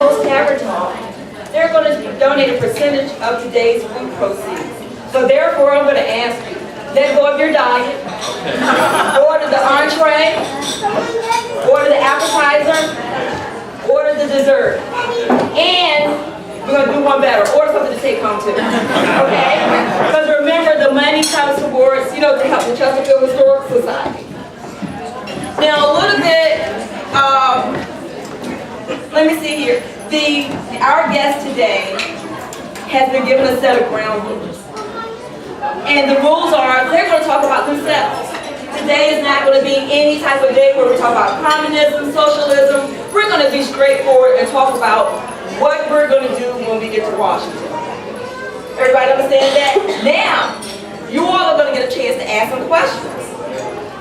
Tavern talk, they're going to donate a percentage of today's food proceeds. So therefore, I'm going to ask you, let go of your diet, order the entree, order the appetizer, order the dessert, and we're going to do one better, order something to take home too, okay? Because remember, the money comes towards, to help the Chesterfield Historical Society. Now, a little bit, let me see here. Our guest today has been given a set of ground rules. And the rules are, they're going to talk about themselves. Today is not going to be any type of day where we talk about communism, socialism. We're going to be straightforward and talk about what we're going to do when we get to Washington. Everybody understand that? Now, you all are going to get a chance to ask some questions.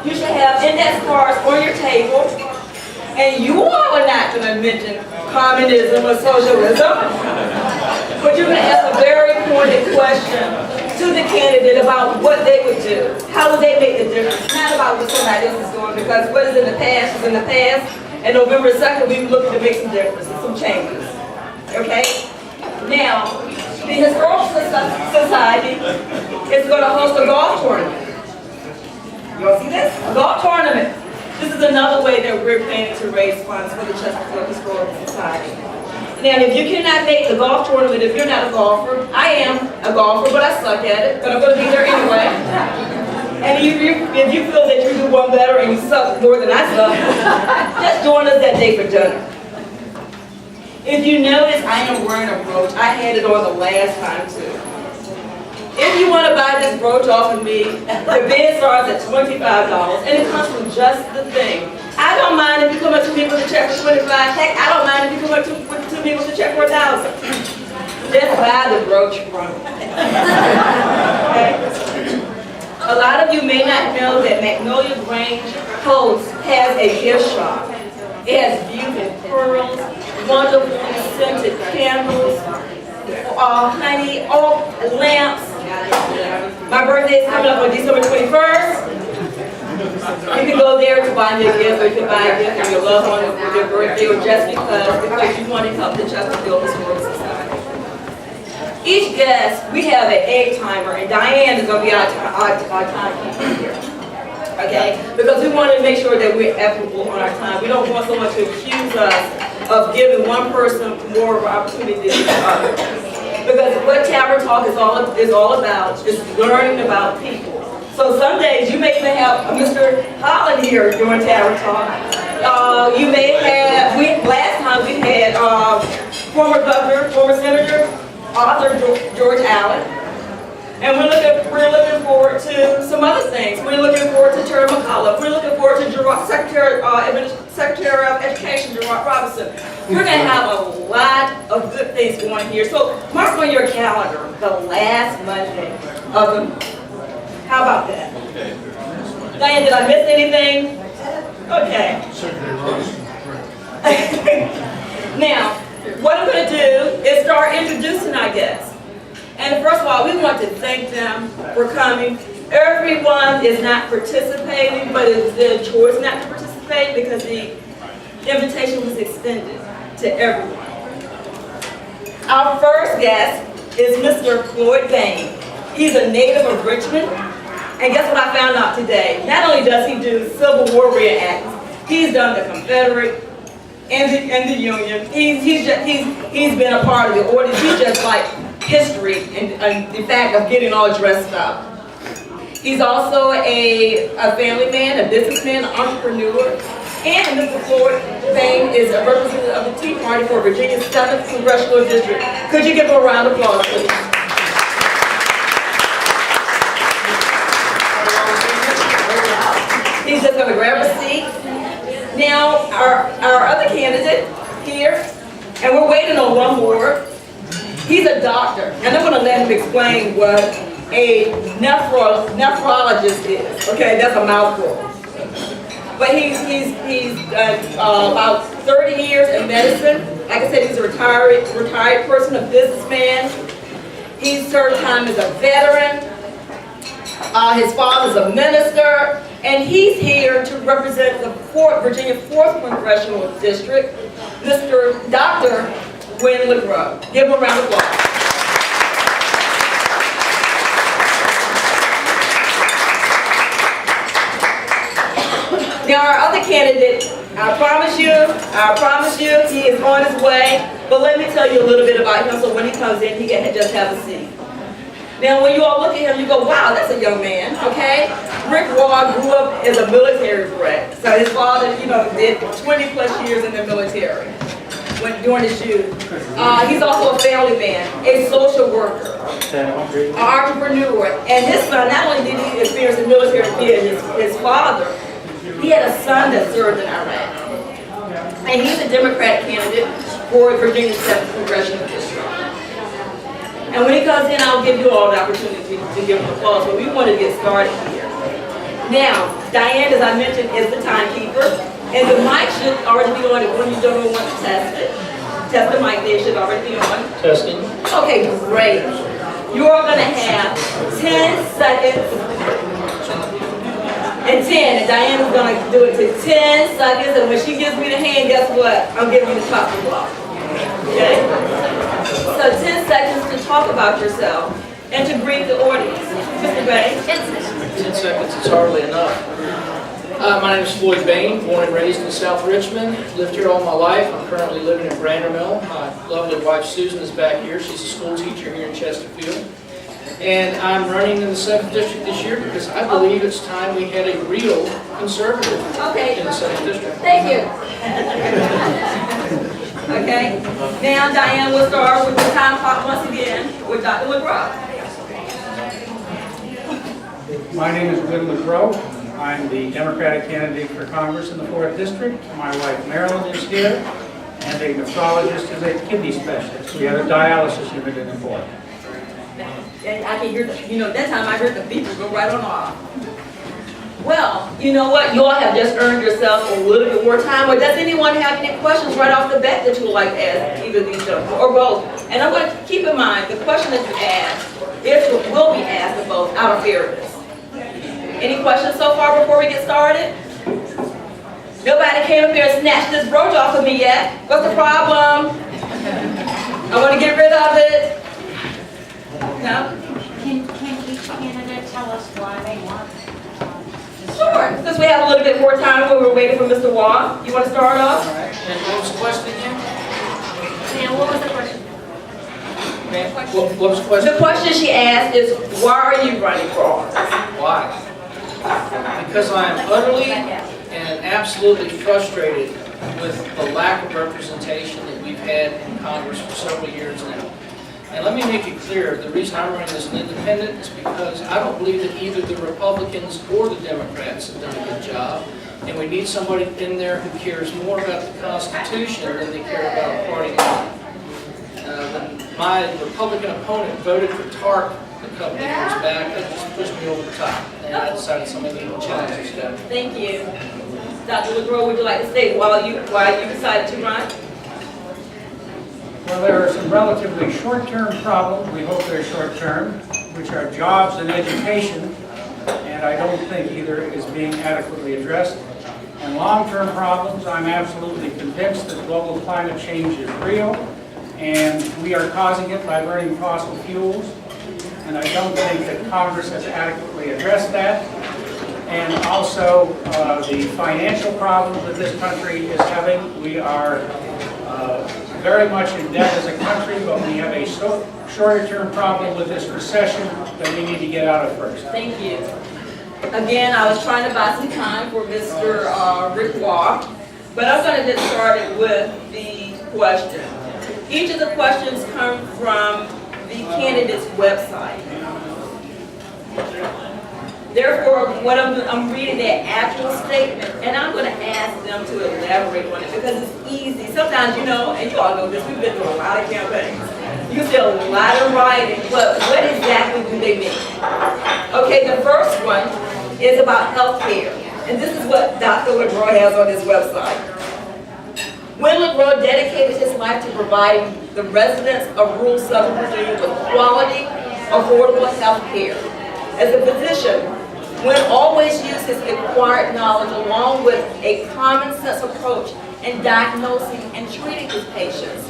You should have index cards on your table. And you all are not going to mention communism or socialism, but you're going to ask a very pointed question to the candidate about what they would do. How would they make the difference? Not about what somebody else is doing, because what is in the past is in the past, and November 2nd, we were looking to make some differences, some changes. Okay? Now, the Historical Society is going to host a golf tournament. You all see this? A golf tournament. This is another way that we're planning to raise funds for the Chesterfield Historical Society. Now, if you cannot make the golf tournament, if you're not a golfer, I am a golfer, but I suck at it, but I'm going to be there anyway. And if you feel that you do one better and you suck more than I suck, just join us that day for dinner. If you notice, I am wearing a brooch. I had it on the last time, too. If you want to buy this brooch off of me, the bid starts at $25, and it comes from just the thing. I don't mind if you come up to me with a check for $25. Heck, I don't mind if you come up to me with a check for $1,000. Just buy the brooch from me. Okay? A lot of you may not know that Magnolia Grange Host has a gift shop. It has beautiful pearls, wonderful scented candles, honey, all lamps. My birthday is coming up on December 21st. You can go there to buy me a gift, or you can buy a gift for your loved one for your birthday, or just because you want to help the Chesterfield Historical Society. Each guest, we have an egg timer, and Diane is going to be our timekeeper here. Okay? Because we want to make sure that we're equitable on our time. We don't want someone to accuse us of giving one person more of an opportunity than the other. Because what Tavern Talk is all about is learning about people. So some days you may even have Mr. Holland here during Tavern Talk. You may have, last time we had former governor, former senator, author George Allen. And we're looking forward to some other things. We're looking forward to Terry McCullough. We're looking forward to Secretary of Education, Gerard Robinson. We're going to have a lot of good things going here. So mark on your calendar the last Monday of the month. How about that? Okay. Diane, did I miss anything? Okay. Now, what I'm going to do is start introducing our guests. And first of all, we want to thank them for coming. Everyone is not participating, but it's their choice not to participate because the invitation was extended to everyone. Our first guest is Mr. Floyd Bayne. He's a native of Richmond. And guess what I found out today? Not only does he do Civil War reenactments, he's done the Confederate and the Union. He's been a part of the audience. He's just like history and the fact of getting all dressed up. He's also a family man, a businessman, an entrepreneur, and Mr. Floyd Bayne is a representative of the Tea Party for Virginia's 7th Congressional District. Could you give him a round of applause, please? He's just going to grab a seat. Now, our other candidate here, and we're waiting on one more. He's a doctor, and I'm going to let him explain what a nephrologist is. Okay, that's a mouthful. But he's about 30 years in medicine. Like I said, he's a retired person, a businessman. He served time as a veteran. His father's a minister, and he's here to represent the Virginia 4th Congressional District, Dr. Wynne LeGrow. Give him a round of applause. Now our other candidate, I promise you, he is on his way. But let me tell you a little bit about him so when he comes in, he can just have a seat. Now when you all look at him, you go, wow, that's a young man, okay? Waugh grew up as a military brat. So his father, did 20 plus years in the military during his youth. He's also a family man, a social worker, an entrepreneur. And his son, not only did he experience the military career, his father, he had a son that served in Iraq. And he's a Democratic candidate for Virginia's 7th Congressional District. And when he comes in, I'll give you all the opportunity to give him applause, but we want to get started here. Now, Diane, as I mentioned, is the timekeeper, and the mic should already be on when you don't want to test it. Test the mic, there should already be on. Testing. Okay, great. You are going to have 10 seconds. And 10, and Diane is going to do it to 10 seconds, and when she gives me the hand, guess what? I'm giving you the top of the block. Okay? So 10 seconds to talk about yourself and to greet the audience. Mr. Bayne? 10 seconds is hardly enough. My name is Floyd Bayne, born and raised in South Richmond. Lived here all my life. I'm currently living in Brandermill. My lovely wife Susan is back here. She's a school teacher here in Chesterfield. And I'm running in the 7th District this year because I believe it's time we had a real conservative in the 7th District. Thank you. Okay. Now, Diane, we'll start with the time clock once again with Dr. LeGrow. My name is Wynne LeGrow. I'm the Democratic candidate for Congress in the 4th District. My wife Marilyn is here, and a nephrologist is a kidney specialist. We have a dialysis unit in the 4th. And I can hear, that time I heard the beepers go right on off. Well, you know what? You all have just earned yourself a little bit more time. But does anyone have any questions right off the bat that you would like to ask either of these gentlemen or both? And I want to keep in mind the question that you ask will be asked of both out of fairness. Any questions so far before we get started? Nobody came up here and snatched this brooch off of me yet. What's the problem? I want to get rid of it. No? Can each candidate tell us why they want? Sure. Since we have a little bit more time when we're waiting for Mr. Waugh, you want to start off? All right. And what was the question again? Yeah, what was the question? What was the question? The question she asked is, why are you running for office? Why? Because I am utterly and absolutely frustrated with the lack of representation that we've had in Congress for several years now. And let me make it clear, the reason I'm running as an independent is because I don't believe that either the Republicans or the Democrats have done a good job. And we need somebody in there who cares more about the Constitution than they care about a party line. When my Republican opponent voted for TARP a couple of years back, that just pushed me over the top. And I decided somebody needed to challenge this guy. Thank you. Dr. LeGrow, would you like to state why you decided to run? Well, there are some relatively short-term problems, we hope they're short-term, which are jobs and education, and I don't think either is being adequately addressed. And long-term problems, I'm absolutely convinced that global climate change is real, and we are causing it by burning fossil fuels, and I don't think that Congress has adequately addressed that. And also the financial problems that this country is having. We are very much in debt as a country, but we have a shorter-term problem with this recession that we need to get out of first. Thank you. Again, I was trying to buy some time for Mr. Waugh, but I'm going to get started with the question. Each of the questions come from the candidate's website. Therefore, what I'm reading their actual statement, and I'm going to ask them to elaborate on it because it's easy. Sometimes, and you all know this, we've been through a lot of campaigns. You see a lot of writing, but what exactly do they mean? Okay, the first one is about health care, and this is what Dr. LeGrow has on his website. Wynne LeGrow dedicated his life to providing the residents of rural Southern Virginia with quality, affordable health care. As a physician, Wynne always used his acquired knowledge along with a common sense approach in diagnosing and treating his patients.